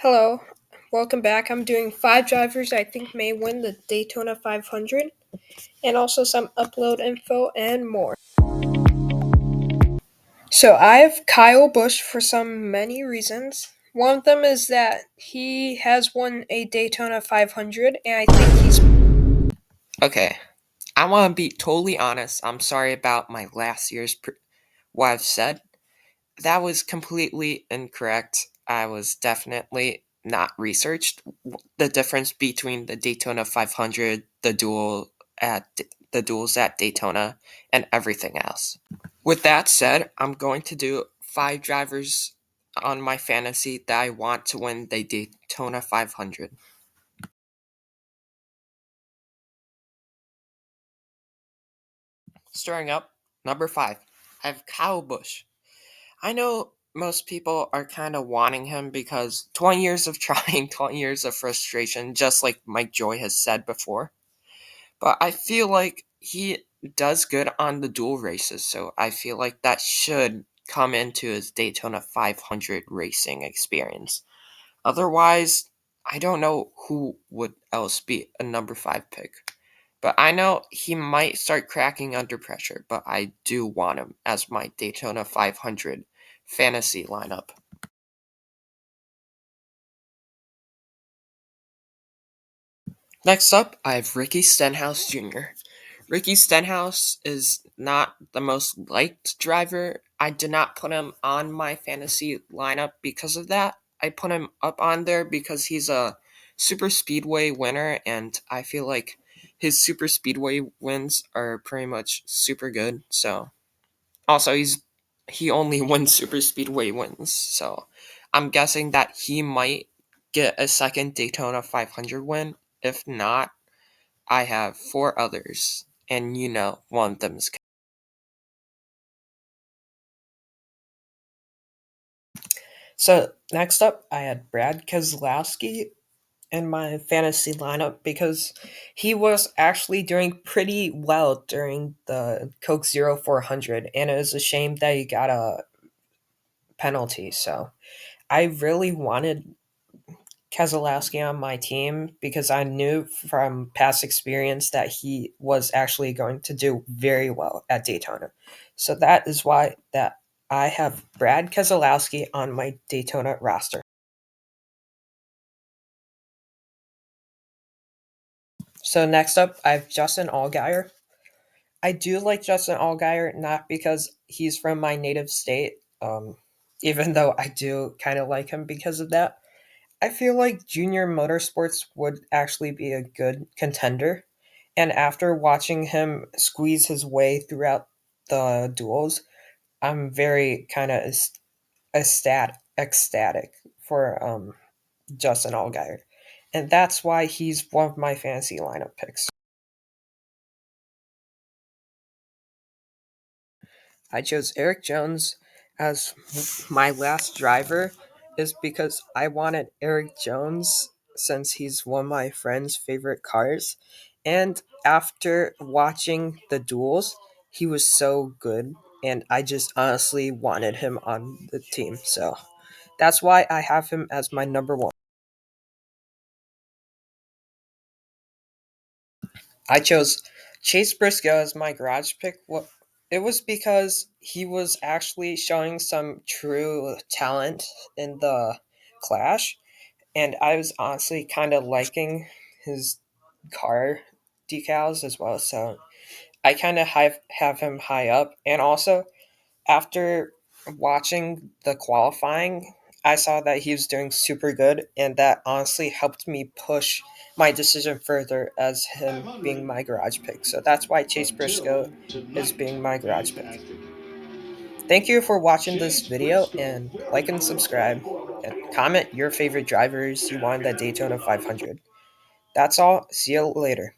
Hello, welcome back. I'm doing 5 drivers I think may win the Daytona 500, and also some upload info and more. So I have Kyle Busch for some many reasons. One of them is that he has won a Daytona 500, and I think he's Okay, I want to be totally honest. I'm sorry about my last year's what I've said. That was completely incorrect. I was definitely not researched the difference between the Daytona 500, the duels at Daytona, and everything else. With that said, I'm going to do 5 drivers on my fantasy that I want to win the Daytona 500. Starting up, number 5, I have Kyle Busch. I know most people are kind of wanting him because 20 years of trying, 20 years of frustration, just like Mike Joy has said before. But I feel like he does good on the dual races, so I feel like that should come into his Daytona 500 racing experience. Otherwise, I don't know who would else be a number 5 pick. But I know he might start cracking under pressure, but I do want him as my Daytona 500 fantasy lineup. Next up, I have Ricky Stenhouse Jr. Ricky Stenhouse is not the most liked driver. I did not put him on my fantasy lineup because of that. I put him up on there because he's a super speedway winner, and I feel like his super speedway wins are pretty much super good. So also, he only wins super speedway wins, so I'm guessing that he might get a second Daytona 500 win. If not, I have 4 others, and one of them is. So next up, I had Brad Keselowski in my fantasy lineup because he was actually doing pretty well during the Coke Zero 400, and it was a shame that he got a penalty. So I really wanted Keselowski on my team because I knew from past experience that he was actually going to do very well at Daytona. So that is why that I have Brad Keselowski on my Daytona roster. So next up, I have Justin Allgaier. I do like Justin Allgaier not because he's from my native state, even though I do kind of like him because of that. I feel like Junior Motorsports would actually be a good contender. And after watching him squeeze his way throughout the duels, I'm very kind of ecstatic for Justin Allgaier. And that's why he's one of my fantasy lineup picks. I chose Eric Jones as my last driver is because I wanted Eric Jones since he's one of my friend's favorite cars. And after watching the duels, he was so good. And I just honestly wanted him on the team. So that's why I have him as my number one. I chose Chase Briscoe as my garage pick. Well, it was because he was actually showing some true talent in the Clash, and I was honestly kind of liking his car decals as well. So I kind of have him high up, and also after watching the qualifying, I saw that he was doing super good, and that honestly helped me push my decision further as him being my garage pick. So that's why Chase Briscoe is being my garage pick. Thank you for watching this video, and like and subscribe, and comment your favorite drivers you want in that Daytona 500. That's all. See you later.